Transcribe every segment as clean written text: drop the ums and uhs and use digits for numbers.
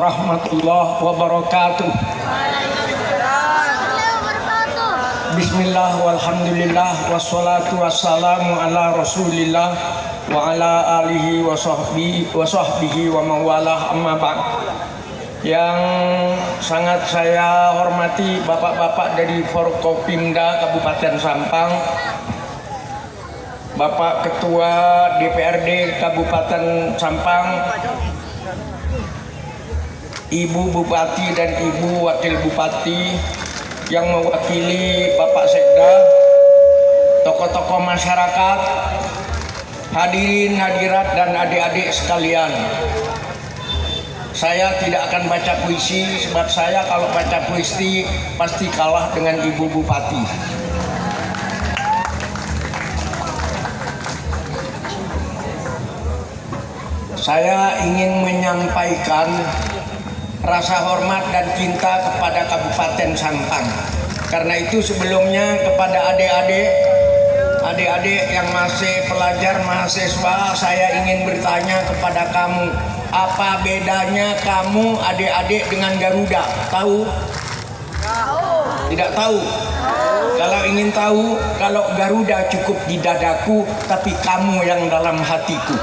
warahmatullahi wabarakatuh. Bismillah walhamdulillah wassalatu wassalamu ala rasulillah wa ala alihi wa sahbihi wa mawalah, amma ba'd. Yang sangat saya hormati bapak-bapak dari Forkopimda Kabupaten Sampang, Bapak Ketua DPRD Kabupaten Sampang, Ibu Bupati dan Ibu Wakil Bupati yang mewakili Bapak Sekda, tokoh-tokoh masyarakat, hadirin hadirat dan adik-adik sekalian. Saya tidak akan baca puisi sebab saya kalau baca puisi pasti kalah dengan Ibu Bupati. Saya ingin menyampaikan rasa hormat dan cinta kepada Kabupaten Sampang. Karena itu sebelumnya kepada adik-adik yang masih pelajar mahasiswa, saya ingin bertanya kepada kamu, apa bedanya kamu adik-adik dengan Garuda? Tahu? Tidak tahu? Kalau ingin tahu, kalau Garuda cukup di dadaku, tapi kamu yang dalam hatiku.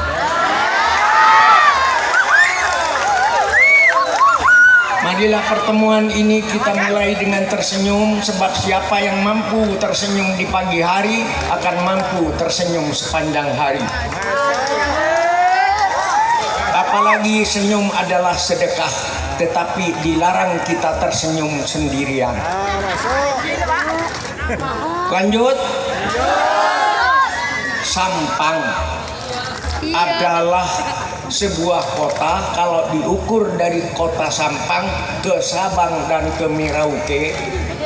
Marilah pertemuan ini kita mulai dengan tersenyum, sebab siapa yang mampu tersenyum di pagi hari akan mampu tersenyum sepanjang hari. Apalagi senyum adalah sedekah, tetapi dilarang kita tersenyum sendirian. Lanjut. Sampang adalah sebuah kota, kalau diukur dari kota Sampang ke Sabang dan ke Merauke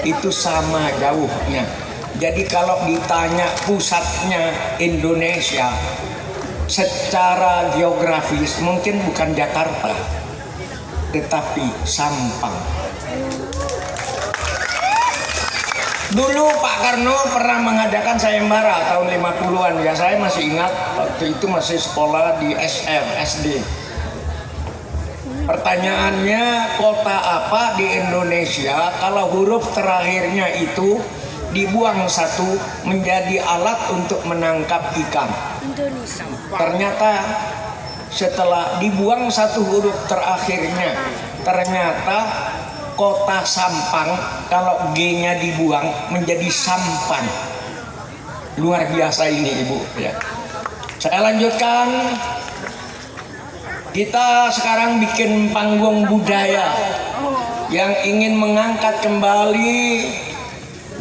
itu sama jauhnya. Jadi kalau ditanya pusatnya Indonesia secara geografis mungkin bukan Jakarta, tetapi Sampang. Dulu Pak Karno pernah mengadakan sayembara tahun 50-an ya, saya masih ingat waktu itu masih sekolah di SD. Pertanyaannya, kota apa di Indonesia kalau huruf terakhirnya itu dibuang satu menjadi alat untuk menangkap ikan? Indonesia. Ternyata setelah dibuang satu huruf terakhirnya, ternyata kota Sampang kalau G-nya dibuang menjadi Sampan. Luar biasa ini Ibu ya. Saya lanjutkan. Kita sekarang bikin panggung budaya yang ingin mengangkat kembali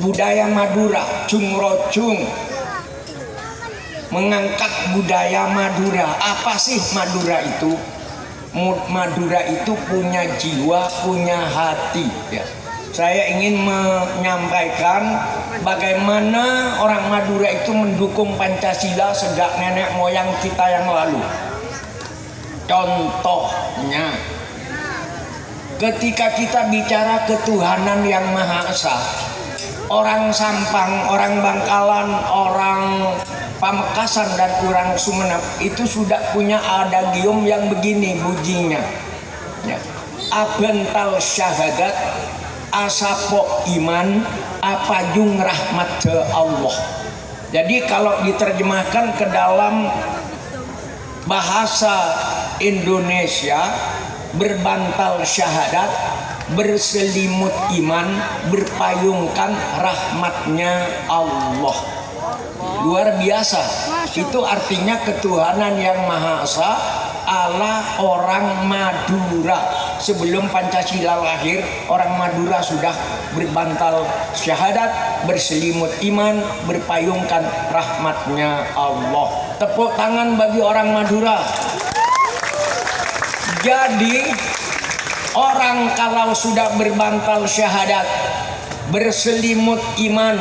budaya Madura, Cungrocung. Mengangkat budaya Madura. Apa sih Madura itu? Madura itu punya jiwa, punya hati ya. Saya ingin menyampaikan bagaimana orang Madura itu mendukung Pancasila sejak nenek moyang kita yang lalu. Contohnya, ketika kita bicara ketuhanan yang Maha Esa, orang Sampang, orang Bangkalan, orang Pamekasan dan orang Sumeneb itu sudah punya adagium yang begini bunyinya ya. Abental syahadat, asapok iman, apajung rahmat Allah. Jadi kalau diterjemahkan ke dalam bahasa Indonesia, berbantal syahadat, berselimut iman, berpayungkan rahmatnya Allah. Luar biasa. Itu artinya ketuhanan yang Maha Esa ala orang Madura. Sebelum Pancasila lahir, orang Madura sudah berbantal syahadat, berselimut iman, berpayungkan rahmatnya Allah. Tepuk tangan bagi orang Madura. Jadi orang kalau sudah berbantal syahadat, berselimut iman,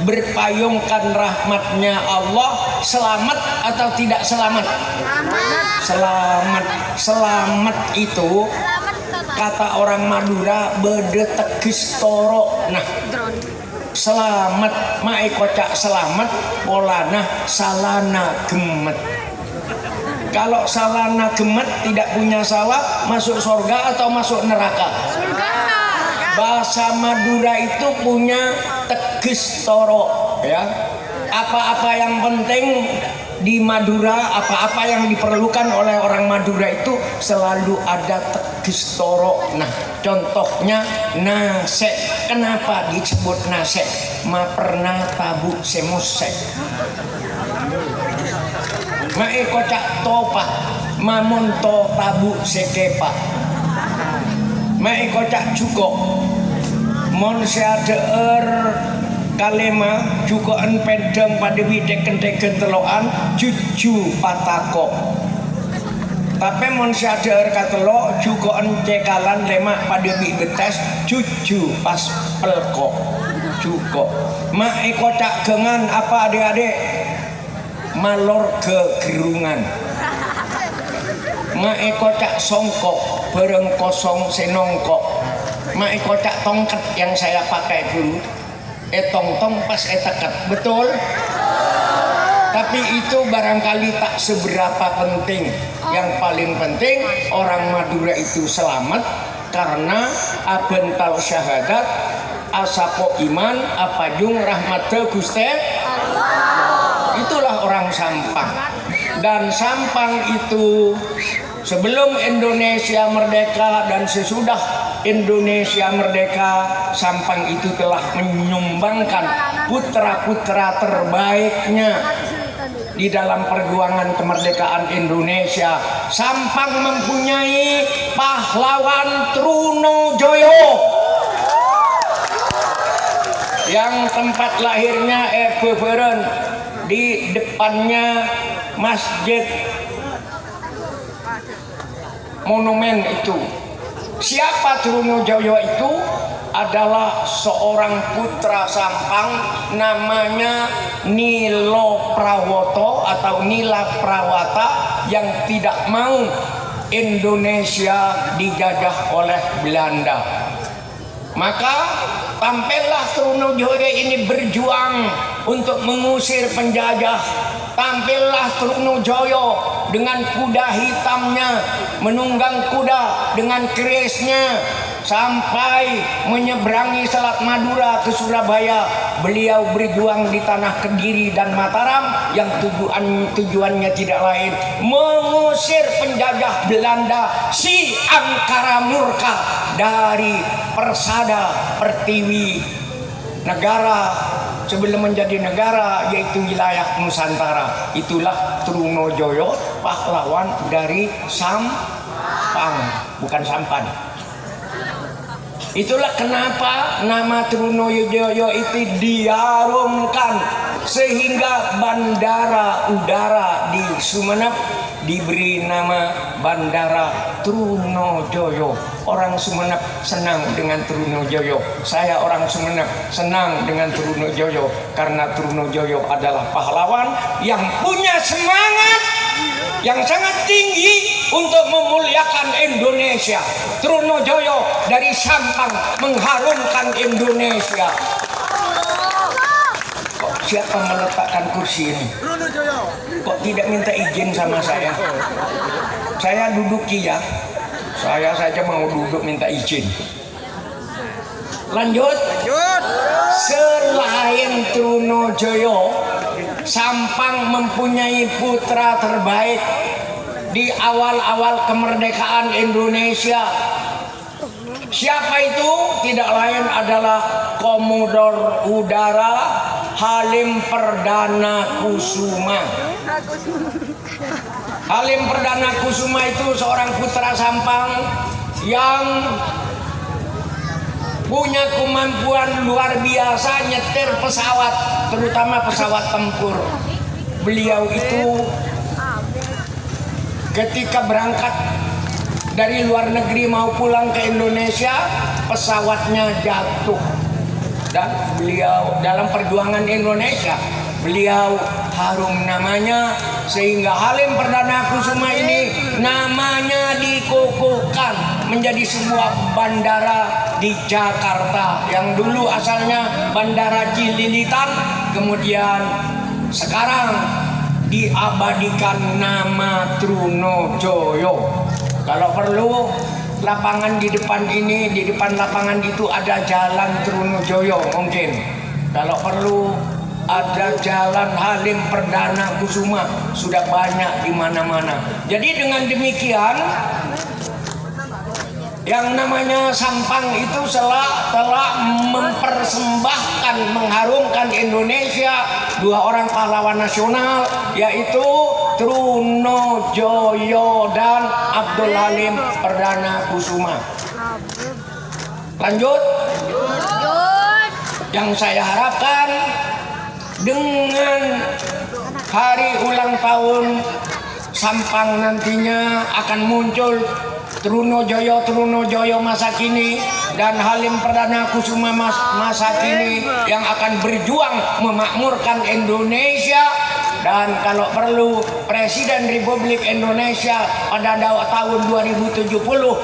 berpayungkan rahmatnya Allah, selamat atau tidak selamat? Selamat. Selamat itu kata orang Madura bede tegis toro. Nah, selamat mae kocak selamat polana salana gemet. Kalau salana gemet tidak punya salah, masuk surga atau masuk neraka? Surga. Bahasa Madura itu punya tegis toro, ya. Apa-apa yang penting di Madura, apa-apa yang diperlukan oleh orang Madura itu selalu ada tegis toro. Nah, contohnya nase. Kenapa disebut nase? Ma pernah tabu semusek. Mae kocak topa, mamun to tabu sekepa. Mae kocak cukup, mon seadeur kalema cukoan pedang pada wideken deken teloan juju patako. Tapi mon seadeur katelo cukoan cekalan lemak pada betes juju pas pelko cuko. Mae kocak gengan apa adik-adik? Malor ke gerungan. Mae kocak songkok bareng kosong senongkok. Mae kocak tongkat yang saya pakai dulu. Tong pas tekat, betul? Tapi itu barangkali tak seberapa penting. Yang paling penting orang Madura itu selamat karena abental syahadat asapo iman apajung rahmate Guste. Itulah orang Sampang. Dan Sampang itu sebelum Indonesia merdeka dan sesudah Indonesia merdeka, Sampang itu telah menyumbangkan putra-putra terbaiknya di dalam perjuangan kemerdekaan Indonesia. Sampang mempunyai pahlawan Trunojoyo yang tempat lahirnya Beberen di depannya masjid monumen itu. Siapa Trunojoyo itu? Adalah seorang putra Sampang namanya Nilo Prawoto atau Nila Prawata yang tidak mau Indonesia dijajah oleh Belanda. Maka tampillah Trunojoyo ini berjuang untuk mengusir penjajah. Tampillah Trunojoyo dengan kuda hitamnya, menunggang kuda dengan kerisnya sampai menyeberangi Selat Madura ke Surabaya. Beliau berjuang di tanah Kediri dan Mataram yang tujuannya tidak lain mengusir penjajah Belanda si angkara murka dari Persada Pertiwi negara sebelum menjadi negara, yaitu wilayah Nusantara. Itulah Trunojoyo, pahlawan dari Sampang, bukan Sampan. Itulah kenapa nama Trunojoyo itu diharumkan sehingga bandara udara di Sumeneb diberi nama Bandara Trunojoyo. Orang Sumeneb senang dengan Trunojoyo. Saya orang Sumeneb senang dengan Trunojoyo karena Trunojoyo adalah pahlawan yang punya semangat yang sangat tinggi untuk memuliakan Indonesia. Trunojoyo dari Sampang mengharumkan Indonesia. Kok siapa meletakkan kursi ini? Kok tidak minta izin sama saya? Saya duduk ya. Saya saja mau duduk minta izin. Lanjut. Selain Trunojoyo, Sampang mempunyai putra terbaik di awal-awal kemerdekaan Indonesia. Siapa itu? Tidak lain adalah Komodor Udara Halim Perdana Kusuma. Halim Perdana Kusuma itu seorang putra Sampang yang punya kemampuan luar biasa nyetir pesawat, terutama pesawat tempur. Beliau itu ketika berangkat dari luar negeri mau pulang ke Indonesia, pesawatnya jatuh. Dan beliau dalam perjuangan Indonesia, beliau harum namanya sehingga Halim Perdana Kusuma ini namanya dikukuhkan menjadi sebuah bandara di Jakarta yang dulu asalnya Bandara Cililitan, kemudian sekarang diabadikan nama Trunojoyo. Kalau perlu lapangan di depan ini, di depan lapangan itu ada jalan Trunojoyo mungkin. Kalau perlu ada jalan Halim Perdana Kusuma, sudah banyak di mana-mana. Jadi dengan demikian, yang namanya Sampang itu telah mempersembahkan, mengharumkan Indonesia dua orang pahlawan nasional, yaitu Trunojoyo dan Abdul Halim Perdana Kusuma. Lanjut. Yang saya harapkan dengan hari ulang tahun Sampang nantinya akan muncul Trunojoyo masa kini dan Halim Perdana Kusuma masa kini yang akan berjuang memakmurkan Indonesia. Dan kalau perlu Presiden Republik Indonesia pada tahun 2070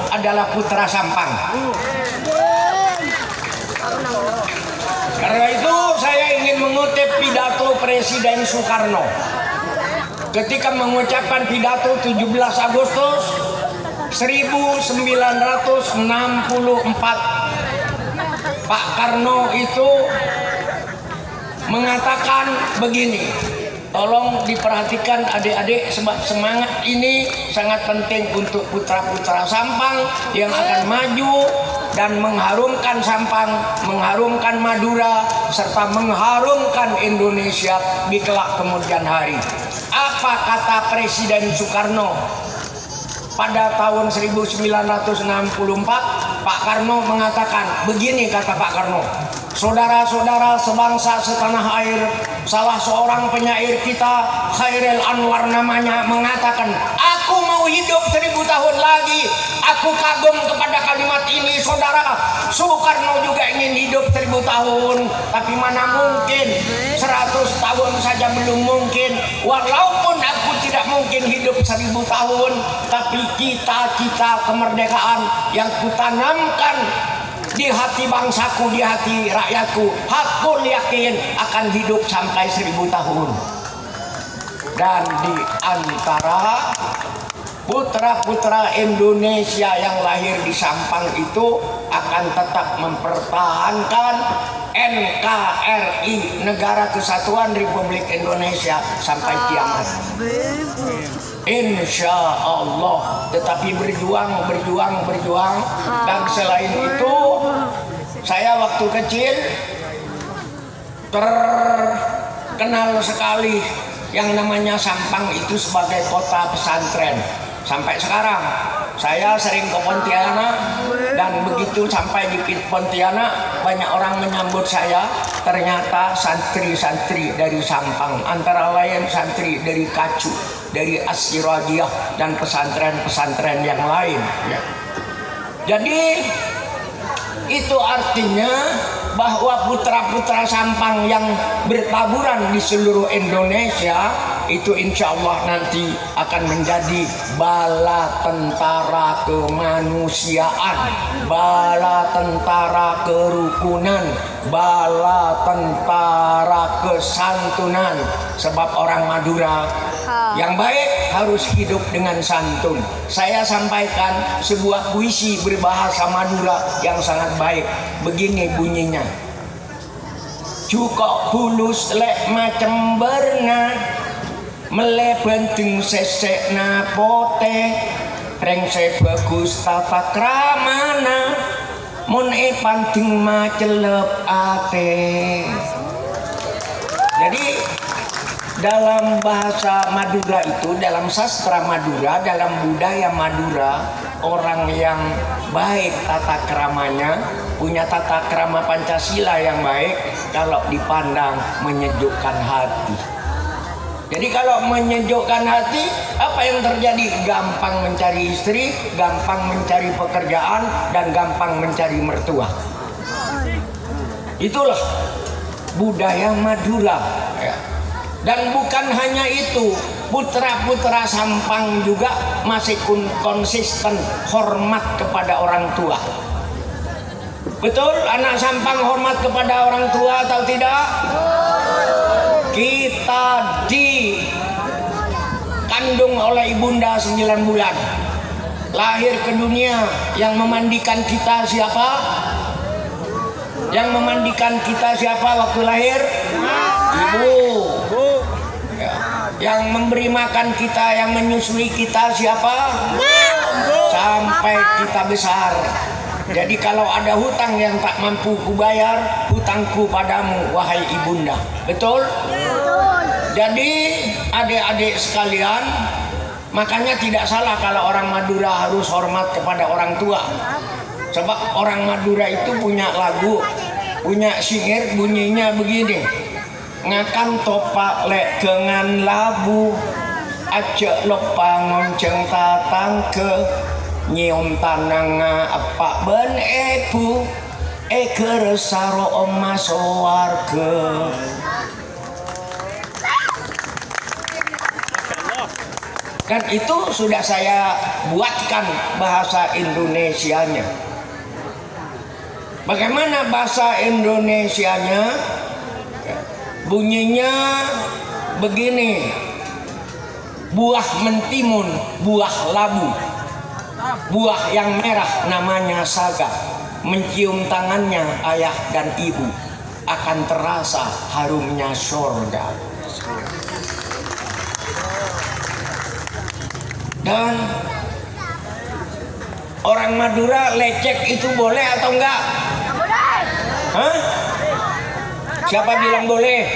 adalah putra Sampang. Karena itu saya ingin mengutip pidato Presiden Soekarno ketika mengucapkan pidato 17 Agustus 1964. Pak Karno itu mengatakan begini, tolong diperhatikan adik-adik, sebab semangat ini sangat penting untuk putra-putra Sampang yang akan maju dan mengharumkan Sampang, mengharumkan Madura, serta mengharumkan Indonesia di kelak kemudian hari. Apa kata Presiden Soekarno pada tahun 1964? Pak Karno mengatakan begini, kata Pak Karno, saudara-saudara sebangsa setanah air, salah seorang penyair kita, Khairil Anwar namanya, mengatakan, aku mau hidup 1000 tahun lagi. Aku kagum kepada kalimat ini, saudara. Soekarno juga ingin hidup 1000 tahun, tapi mana mungkin, 100 tahun saja belum mungkin. Walaupun aku tidak mungkin hidup 1000 tahun, tapi cita-cita kemerdekaan yang kutanamkan di hati bangsaku, di hati rakyatku, aku yakin akan hidup sampai 1000 tahun. Dan di antara putra-putra Indonesia yang lahir di Sampang itu akan tetap mempertahankan NKRI, Negara Kesatuan Republik Indonesia, sampai kiamat. Insya Allah. Tetapi berjuang. Dan selain itu, saya waktu kecil terkenal sekali yang namanya Sampang itu sebagai kota pesantren. Sampai sekarang saya sering ke Pontianak, dan begitu sampai di Pontianak banyak orang menyambut saya. Ternyata santri-santri dari Sampang, antara lain santri dari Kacu, dari As-Sirajiyah, dan pesantren-pesantren yang lain ya. Jadi itu artinya bahwa putra-putra Sampang yang bertaburan di seluruh Indonesia itu insya Allah nanti akan menjadi bala tentara kemanusiaan, bala tentara kerukunan, bala tentara kesantunan. Sebab orang Madura yang baik harus hidup dengan santun. Saya sampaikan sebuah puisi berbahasa Madura yang sangat baik. Begini bunyinya: Cukok bulus lek macem berna, melebenteng sesek napote, rengse bagus tata kramana, mun panding macelep ate. Jadi dalam bahasa Madura itu, dalam sastra Madura, dalam budaya Madura, orang yang baik tata kramanya, punya tata krama Pancasila yang baik, kalau dipandang menyejukkan hati. Jadi kalau menyejukkan hati, apa yang terjadi? Gampang mencari istri, gampang mencari pekerjaan, dan gampang mencari mertua. Itulah budaya Madura ya. Dan bukan hanya itu, putra-putra Sampang juga masih konsisten hormat kepada orang tua. Betul, anak Sampang hormat kepada orang tua atau tidak? Kita kandung oleh ibunda 9 bulan. Lahir ke dunia, yang memandikan kita siapa? Yang memandikan kita siapa waktu lahir? Ibu. Ya. Yang memberi makan kita, yang menyusui kita siapa? Sampai kita besar. Jadi kalau ada hutang yang tak mampu kubayar, hutangku padamu wahai ibunda. Betul? Jadi adik-adik sekalian, makanya tidak salah kalau orang Madura harus hormat kepada orang tua. Sebab orang Madura itu punya lagu, punya syair, bunyinya begini. Ngakan topak lek kengan labu, acek lopa ngonceng tatang ke, nyium tanang apa ben epu, keresaro oma sowarke. Dan itu sudah saya buatkan bahasa Indonesianya. Bagaimana bahasa Indonesianya? Bunyinya begini. Buah mentimun, buah labu, buah yang merah namanya saga. Mencium tangannya ayah dan ibu, akan terasa harumnya surga. Dan orang Madura lecek itu boleh atau enggak? Hah? Siapa bilang boleh?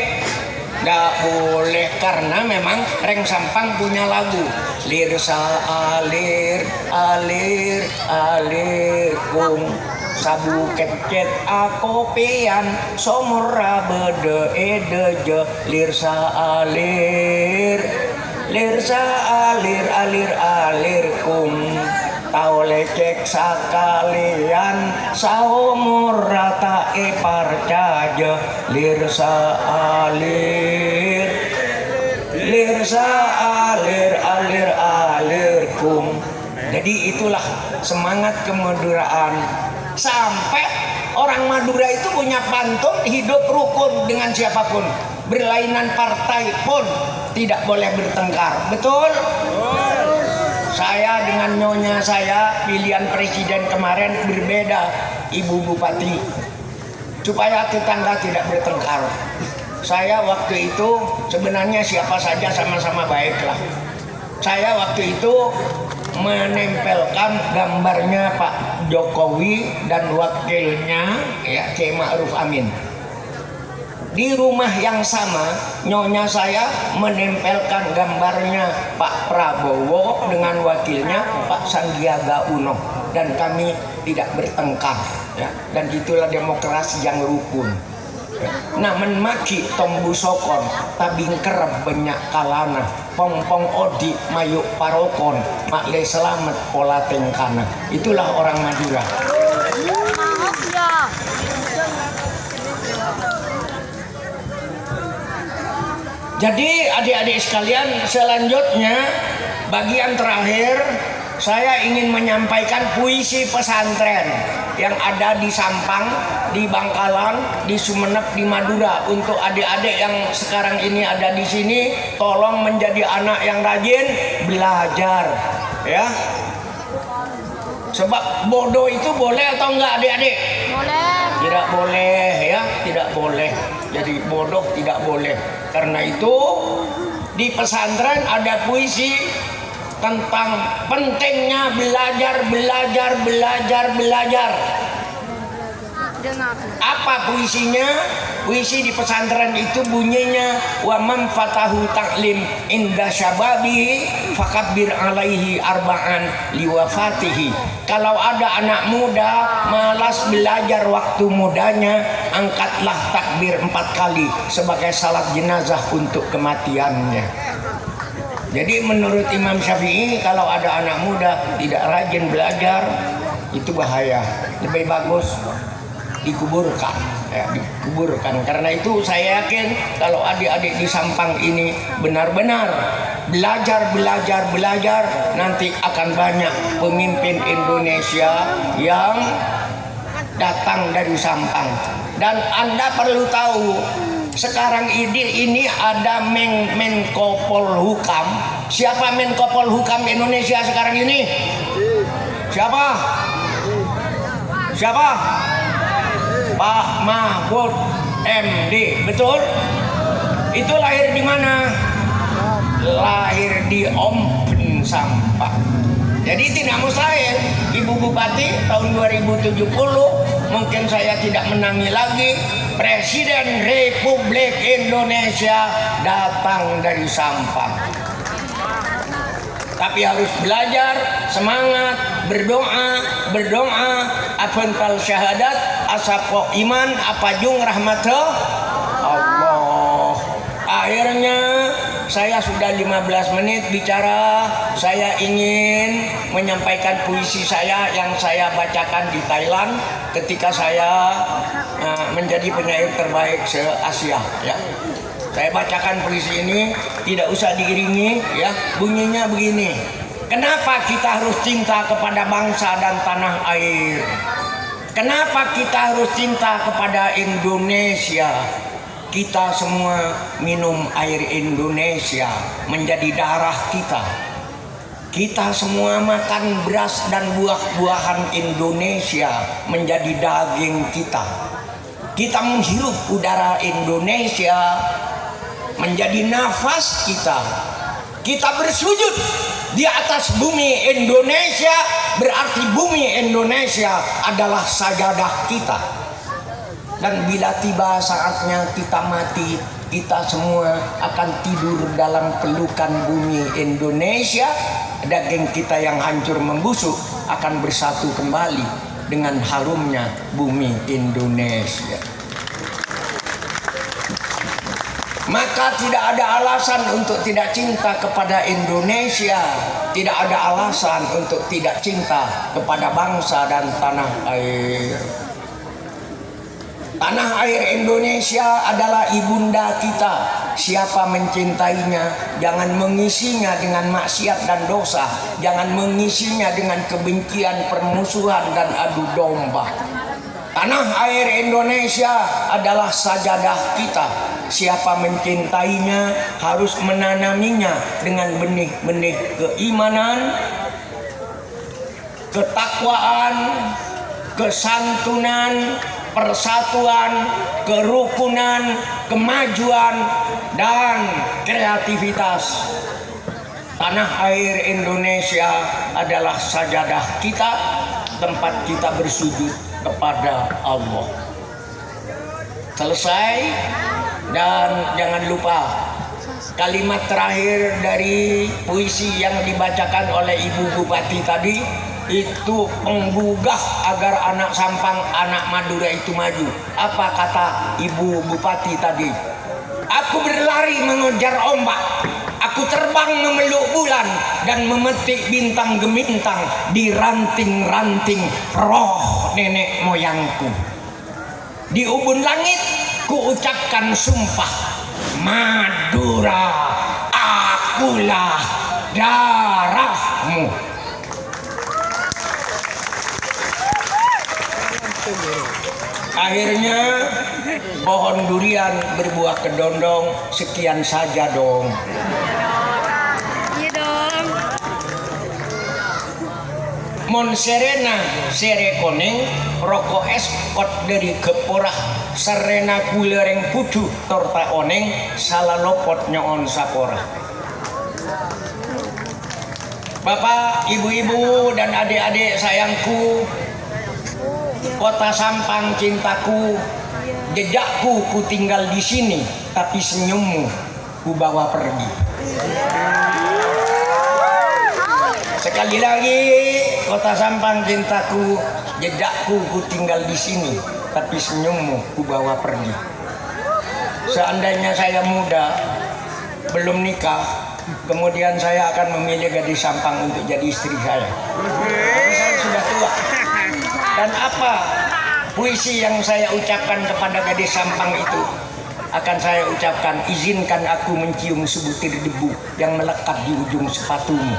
Enggak boleh, karena memang Reng Sampang punya lagu. Lirsa alir, alir, alir kung, sabu kecet akopian, somora bede edeje, lirsa alir. Lirsa alir alir alir kum, tau lecek sakalian, saumur rata parcaja. Lirsa alir, lirsa alir alir alir kum. Jadi itulah semangat kemaduraan. Sampai orang Madura itu punya pantun, hidup rukun dengan siapapun, berlainan partai pun tidak boleh bertengkar. Betul? Saya dengan nyonya saya pilihan presiden kemarin berbeda, Ibu Bupati, supaya tetangga tidak bertengkar. Saya waktu itu sebenarnya siapa saja sama-sama baiklah. Saya waktu itu menempelkan gambarnya Pak Jokowi dan wakilnya ya Kiai Ma'ruf Amin. Di rumah yang sama, nyonya saya menempelkan gambarnya Pak Prabowo dengan wakilnya Pak Sandiaga Uno, dan kami tidak bertengkar ya. Dan itulah demokrasi yang rukun. Nah, menmaki tombu sokon tabing kerep banyak kalana, pongpong odi mayuk parokon, makle selamat pola tengkana. Itulah orang Madura. Jadi adik-adik sekalian, selanjutnya bagian terakhir saya ingin menyampaikan puisi pesantren yang ada di Sampang, di Bangkalan, di Sumeneb, di Madura. Untuk adik-adik yang sekarang ini ada di sini, tolong menjadi anak yang rajin belajar, ya. Sebab bodoh itu boleh atau enggak adik-adik? Boleh. Tidak boleh ya, tidak boleh. Jadi bodoh tidak boleh. Karena itu di pesantren ada puisi tentang pentingnya belajar. Apa puisinya? Puisi di pesantren itu bunyinya, wa man fatahu taklim inda syababi fakabbir alaihi arba'an liwafatihi. Kalau ada anak muda malas belajar waktu mudanya, angkatlah takbir 4 kali sebagai salat jenazah untuk kematiannya. Jadi menurut Imam Syafi'i, kalau ada anak muda tidak rajin belajar, itu bahaya. Lebih bagus dikuburkan, ya, dikuburkan. Karena itu saya yakin kalau adik-adik di Sampang ini benar-benar belajar, nanti akan banyak pemimpin Indonesia yang datang dari Sampang. Dan Anda perlu tahu, sekarang ini ada Menko Polhukam Siapa Menko Polhukam Indonesia sekarang ini? Siapa? Siapa? Pak Mahfud MD, betul? Itu lahir di mana? Lahir di Ompen Sampang. Jadi tidak mustahil Ibu Bupati tahun 2070 mungkin saya tidak menangi lagi, Presiden Republik Indonesia datang dari Sampang. Tapi harus belajar, semangat, berdoa, apuntal syahadat, asapok iman, apajung rahmatullah Allah. Akhirnya saya sudah 15 menit bicara. Saya ingin menyampaikan puisi saya yang saya bacakan di Thailand ketika saya menjadi penyair terbaik se-Asia, ya. Saya bacakan puisi ini, tidak usah diiringi, ya. Bunyinya begini. Kenapa kita harus cinta kepada bangsa dan tanah air? Kenapa kita harus cinta kepada Indonesia? Kita semua minum air Indonesia menjadi darah kita. Kita semua makan beras dan buah-buahan Indonesia menjadi daging kita. Kita menghirup udara Indonesia menjadi nafas kita. Kita bersujud di atas bumi Indonesia, berarti bumi Indonesia adalah sajadah kita. Dan bila tiba saatnya kita mati, kita semua akan tidur dalam pelukan bumi Indonesia. Daging kita yang hancur membusuk akan bersatu kembali dengan harumnya bumi Indonesia. Maka tidak ada alasan untuk tidak cinta kepada Indonesia. Tidak ada alasan untuk tidak cinta kepada bangsa dan tanah air. Tanah air Indonesia adalah ibunda kita. Siapa mencintainya, jangan mengisinya dengan maksiat dan dosa. Jangan mengisinya dengan kebencian, permusuhan, dan adu domba. Tanah air Indonesia adalah sajadah kita. Siapa mencintainya harus menanaminya dengan benih-benih keimanan, ketakwaan, kesantunan, persatuan, kerukunan, kemajuan, dan kreativitas. Tanah air Indonesia adalah sajadah kita, tempat kita bersujud kepada Allah. Selesai. Dan jangan lupa kalimat terakhir dari puisi yang dibacakan oleh Ibu Bupati tadi itu menggugah agar anak Sampang, anak Madura itu maju. Apa kata Ibu Bupati tadi? Aku berlari mengejar ombak, aku terbang memeluk bulan dan memetik bintang gemintang di ranting-ranting roh nenek moyangku. Di ubun langit ku ucapkan sumpah, Madura, akulah darahmu. Akhirnya pohon durian berbuah kedondong. Sekian saja dong. Iya dong. Mon serena sere koneng rokok es kot dari keporah serena kulereng pudu torta oneng salah lopot nyoon sapora. Bapak, ibu-ibu, dan adik-adik sayangku, kota Sampang cintaku, jejakku ku tinggal di sini, tapi senyummu ku bawa pergi. Sekali lagi, kota Sampang cintaku, jejakku ku tinggal di sini, tapi senyummu ku bawa pergi. Seandainya saya muda, belum nikah, kemudian saya akan memilih gadis Sampang untuk jadi istri saya. Tapi saya sudah tua. Dan apa puisi yang saya ucapkan kepada gadis Sampang itu akan saya ucapkan, izinkan aku mencium sebutir debu yang melekat di ujung sepatumu.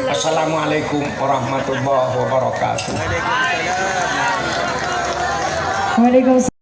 Assalamualaikum warahmatullahi wabarakatuh. Waalaikumsalam.